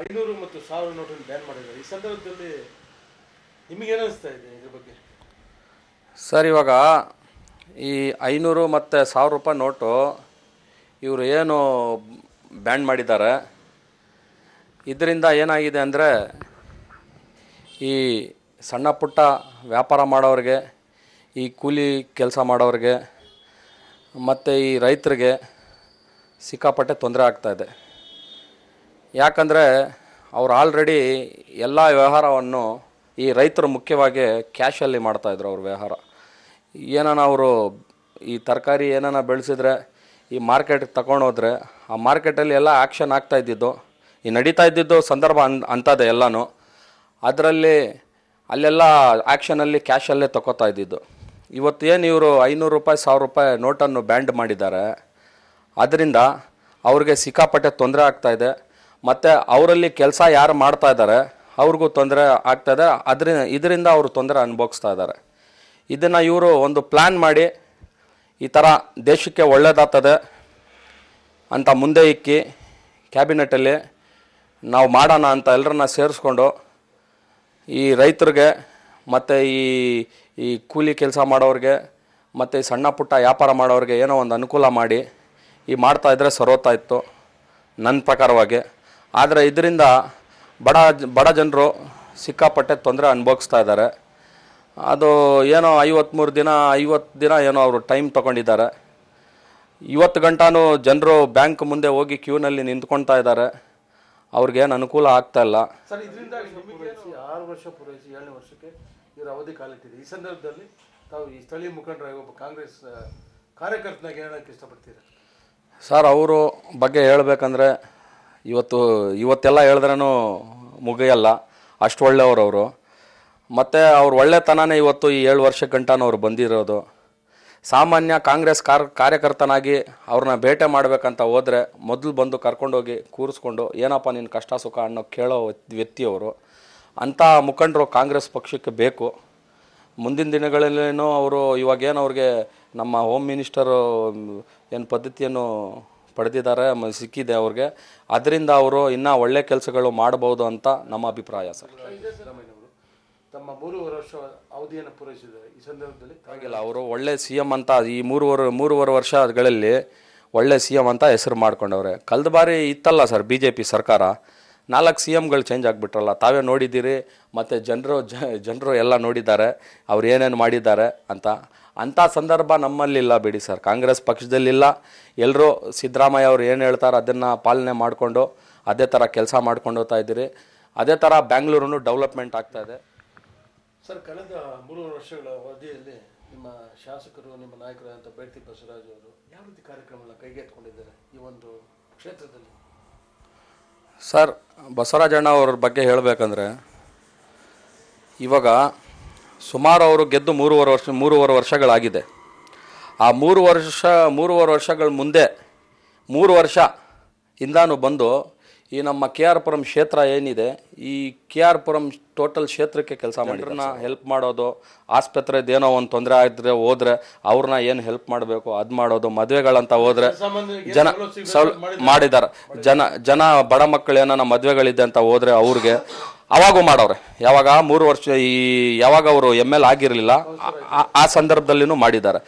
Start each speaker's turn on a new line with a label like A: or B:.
A: 500 ಮತ್ತು 1000 ನೋಟನ್ನು ಬ್ಯಾನ್ ಮಾಡಿದ್ದಾರೆ. ಈ ಸಂದರ್ಭದಲ್ಲಿ ನಿಮಗೇನು ಅನಿಸ್ತಾ ಇದೆ ಇದ್ರ ಬಗ್ಗೆ?
B: ಸರ್, ಇವಾಗ ಈ 500 ಮತ್ತು 1000 ರೂಪಾಯಿ ನೋಟು ಇವರು ಏನು ಬ್ಯಾನ್ ಮಾಡಿದ್ದಾರೆ, ಇದರಿಂದ ಏನಾಗಿದೆ ಅಂದರೆ ಈ ಸಣ್ಣ ಪುಟ್ಟ ವ್ಯಾಪಾರ ಮಾಡೋರಿಗೆ, ಈ ಕೂಲಿ ಕೆಲಸ ಮಾಡೋರಿಗೆ ಮತ್ತು ಈ ರೈತರಿಗೆ ಸಿಕ್ಕಾಪಟ್ಟೆ ತೊಂದರೆ ಆಗ್ತಾಯಿದೆ. ಯಾಕಂದರೆ ಅವ್ರು ಆಲ್ರೆಡಿ ಎಲ್ಲ ವ್ಯವಹಾರವನ್ನು ಈ ರೈತರು ಮುಖ್ಯವಾಗಿ ಕ್ಯಾಶಲ್ಲಿ ಮಾಡ್ತಾಯಿದ್ರು. ಅವ್ರ ವ್ಯವಹಾರ ಏನಾನ ಅವರು ಈ ತರಕಾರಿ ಏನಾನ ಬೆಳೆಸಿದ್ರೆ ಈ ಮಾರ್ಕೆಟ್ಗೆ ತಗೊಂಡೋದ್ರೆ ಆ ಮಾರ್ಕೆಟಲ್ಲಿ ಎಲ್ಲ ಆ್ಯಕ್ಷನ್ ಆಗ್ತಾಯಿದ್ದಿದ್ದು, ಈ ನಡೀತಾ ಇದ್ದಿದ್ದು ಸಂದರ್ಭ ಅಂಥದ್ದೇ ಎಲ್ಲನೂ. ಅದರಲ್ಲಿ ಅಲ್ಲೆಲ್ಲ ಆ್ಯಕ್ಷನಲ್ಲಿ ಕ್ಯಾಶಲ್ಲೇ ತಗೋತಾ ಇದ್ದಿದ್ದು. ಇವತ್ತು ಏನು ಇವರು 500 ರೂಪಾಯಿ 1000 ರೂಪಾಯಿ ನೋಟನ್ನು ಬ್ಯಾಂಡ್ ಮಾಡಿದ್ದಾರೆ, ಅದರಿಂದ ಅವ್ರಿಗೆ ಸಿಕ್ಕಾಪಟ್ಟೆ ತೊಂದರೆ ಆಗ್ತಾಯಿದೆ. ಮತ್ತು ಅವರಲ್ಲಿ ಕೆಲಸ ಯಾರು ಮಾಡ್ತಾ ಇದ್ದಾರೆ ಅವ್ರಿಗೂ ತೊಂದರೆ ಆಗ್ತಾಯಿದೆ. ಇದರಿಂದ ಅವರು ತೊಂದರೆ ಅನುಭವಿಸ್ತಾ ಇದ್ದಾರೆ. ಇದನ್ನು ಇವರು ಒಂದು ಪ್ಲ್ಯಾನ್ ಮಾಡಿ ಈ ಥರ ದೇಶಕ್ಕೆ ಒಳ್ಳೆಯದಾಗ್ತದೆ ಅಂತ ಮುಂದೆ ಇಕ್ಕಿ ಕ್ಯಾಬಿನೆಟಲ್ಲಿ ನಾವು ಮಾಡೋಣ ಅಂತ ಎಲ್ಲರನ್ನ ಸೇರಿಸ್ಕೊಂಡು ಈ ರೈತರಿಗೆ ಮತ್ತು ಈ ಕೂಲಿ ಕೆಲಸ ಮಾಡೋರಿಗೆ ಮತ್ತು ಈ ಸಣ್ಣ ಪುಟ್ಟ ವ್ಯಾಪಾರ ಮಾಡೋರಿಗೆ ಏನೋ ಒಂದು ಅನುಕೂಲ ಮಾಡಿ ಮಾಡ್ತಾಯಿದ್ರೆ ಸರೋತಾ ಇತ್ತು ನನ್ನ ಪ್ರಕಾರವಾಗಿ. ಆದರೆ ಇದರಿಂದ ಬಡ ಜನರು ಸಿಕ್ಕಾಪಟ್ಟೆ ತೊಂದರೆ ಅನುಭವಿಸ್ತಾ ಇದ್ದಾರೆ. ಅದು ಏನೋ 50 ದಿನ ಏನೋ ಅವರು ಟೈಮ್ ತೊಗೊಂಡಿದ್ದಾರೆ. 20 ಗಂಟೆನೂ ಜನರು ಬ್ಯಾಂಕ್ ಮುಂದೆ ಹೋಗಿ ಕ್ಯೂನಲ್ಲಿ ನಿಂತ್ಕೊಳ್ತಾ ಇದ್ದಾರೆ. ಅವ್ರಿಗೇನು ಅನುಕೂಲ ಆಗ್ತಾಯಿಲ್ಲ.
A: ಸರ್, ಇದರಿಂದ 6 ವರ್ಷ ಪೂರೈಸಿ 7ನೇ ವರ್ಷಕ್ಕೆ ಇವರ ಅವಧಿ ಕಾಲಿಟ್ಟಿದೆ. ಈ ಸಂದರ್ಭದಲ್ಲಿ ತಾವು ಈ ಸ್ಥಳೀಯ ಮುಖಂಡರಾಗಿ ಒಬ್ಬ ಕಾಂಗ್ರೆಸ್ ಕಾರ್ಯಕರ್ತನಾಗಿ ಹೇಳೋಕ್ಕೆ ಇಷ್ಟಪಡ್ತೀರಾ?
B: ಸರ್, ಅವರು ಬಗ್ಗೆ ಹೇಳಬೇಕಂದ್ರೆ ಇವತ್ತೆಲ್ಲ ಹೇಳಿದ್ರೂ ಮುಗಿಯಲ್ಲ, ಅಷ್ಟು ಒಳ್ಳೆಯವರು ಅವರು. ಮತ್ತು ಅವ್ರು ಒಳ್ಳೆತನನೇ ಇವತ್ತು ಈ 7 ವರ್ಷ ಗಂಟನೂ ಅವ್ರು ಬಂದಿರೋದು. ಸಾಮಾನ್ಯ ಕಾಂಗ್ರೆಸ್ ಕಾರ್ಯಕರ್ತನಾಗಿ ಅವ್ರನ್ನ ಭೇಟೆ ಮಾಡಬೇಕಂತ ಹೋದರೆ ಮೊದಲು ಬಂದು ಕರ್ಕೊಂಡೋಗಿ ಕೂರಿಸ್ಕೊಂಡು ಏನಪ್ಪ ನಿನ್ನ ಕಷ್ಟ ಸುಖ ಅನ್ನೋ ಕೇಳೋ ವ್ಯಕ್ತಿಯವರು. ಅಂಥ ಮುಖಂಡರು ಕಾಂಗ್ರೆಸ್ ಪಕ್ಷಕ್ಕೆ ಬೇಕು. ಮುಂದಿನ ದಿನಗಳಲ್ಲೇನೋ ಅವರು ಇವಾಗೇನು ಅವ್ರಿಗೆ ನಮ್ಮ ಹೋಮ್ ಮಿನಿಸ್ಟರು ಏನು ಪದ್ಧತಿಯನ್ನು ಪಡೆದಿದ್ದಾರೆ, ಸಿಕ್ಕಿದೆ ಅವ್ರಿಗೆ. ಅದರಿಂದ ಅವರು ಇನ್ನೂ ಒಳ್ಳೆ ಕೆಲಸಗಳು ಮಾಡ್ಬೋದು ಅಂತ ನಮ್ಮ ಅಭಿಪ್ರಾಯ. ಸರ್,
A: ತಮ್ಮ 3.5 ವರ್ಷ ಅವಧಿಯನ್ನು ಪೂರೈಸಿದ್ದಾರೆ. ಈ ಸಂದರ್ಭದಲ್ಲಿ
B: ಆಗಿಲ್ಲ, ಅವರು ಒಳ್ಳೆ CM ಅಂತ ಈ 3.5 ವರ್ಷಗಳಲ್ಲಿ ಒಳ್ಳೆ CM ಅಂತ ಹೆಸರು ಮಾಡ್ಕೊಂಡವ್ರೆ. ಕಳೆದ ಬಾರಿ ಇತ್ತಲ್ಲ ಸರ್ BJP ಸರ್ಕಾರ, 4 CMಗಳು ಚೇಂಜ್ ಆಗಿಬಿಟ್ರಲ್ಲ, ತಾವೇ ನೋಡಿದ್ದೀರಿ. ಮತ್ತು ಜನರು ಎಲ್ಲ ನೋಡಿದ್ದಾರೆ ಅವ್ರು ಏನೇನು ಮಾಡಿದ್ದಾರೆ ಅಂಥ ಸಂದರ್ಭ ನಮ್ಮಲ್ಲಿಲ್ಲ ಬಿಡಿ ಸರ್, ಕಾಂಗ್ರೆಸ್ ಪಕ್ಷದಲ್ಲಿಲ್ಲ. ಎಲ್ಲರೂ ಸಿದ್ದರಾಮಯ್ಯ ಅವರು ಏನು ಹೇಳ್ತಾರೆ ಅದನ್ನು ಪಾಲನೆ ಮಾಡಿಕೊಂಡು ಅದೇ ಥರ ಕೆಲಸ ಮಾಡ್ಕೊಂಡು ಹೋಗ್ತಾ ಇದ್ದೀರಿ. ಅದೇ ಥರ ಬ್ಯಾಂಗ್ಳೂರು ಡೆವಲಪ್ಮೆಂಟ್ ಆಗ್ತಾಯಿದೆ.
A: ಸರ್, ಕಳೆದ 3 ವರ್ಷಗಳ ಅವಧಿಯಲ್ಲಿ ನಿಮ್ಮ ಶಾಸಕರು, ನಿಮ್ಮ ನಾಯಕರಾದಂಥ ಬೈರತಿ ಬಸವರಾಜ್ ಅವರು ಯಾವ ರೀತಿ ಕಾರ್ಯಕ್ರಮಗಳನ್ನ ಕೈಗೆತ್ತಿಕೊಂಡಿದ್ದಾರೆ ಈ ಒಂದು ಕ್ಷೇತ್ರದಲ್ಲಿ?
B: ಸರ್, ಬಸವರಾಜಣ್ಣ ಅವ್ರ ಬಗ್ಗೆ ಹೇಳಬೇಕಂದ್ರೆ ಇವಾಗ ಸುಮಾರು ಅವರು ಗೆದ್ದು 3.5 ವರ್ಷಗಳಾಗಿದೆ. ಆ 3.5 ವರ್ಷಗಳ ಮುಂದೆ 3 ವರ್ಷ ಇಂದಾನು ಬಂದು ಈ ನಮ್ಮ KR ಪುರಂ ಕ್ಷೇತ್ರ ಏನಿದೆ, ಈ KR ಪುರಂ ಟೋಟಲ್ ಕ್ಷೇತ್ರಕ್ಕೆ ಕೆಲಸ ಮಾಡಿದ್ರನ್ನ ಹೆಲ್ಪ್ ಮಾಡೋದು, ಆಸ್ಪತ್ರೆದೇನೋ ಒಂದು ತೊಂದರೆ ಆಗಿದ್ರೆ ಹೋದರೆ ಅವ್ರನ್ನ ಏನು ಹೆಲ್ಪ್ ಮಾಡಬೇಕು ಅದು ಮಾಡೋದು, ಮದುವೆಗಳಂತ ಹೋದರೆ ಮಾಡಿದ್ದಾರೆ. ಜನ ಬಡ ಮಕ್ಕಳು ಏನಾನ ಮದುವೆಗಳಿದೆ ಅಂತ ಹೋದರೆ ಅವ್ರಿಗೆ ಅವಾಗೂ ಮಾಡವ್ರೆ. ಯಾವಾಗ 3 ವರ್ಷ ಯಾವಾಗ ಅವರು ML ಆಗಿರಲಿಲ್ಲ ಆ ಸಂದರ್ಭದಲ್ಲಿನೂ ಮಾಡಿದ್ದಾರೆ.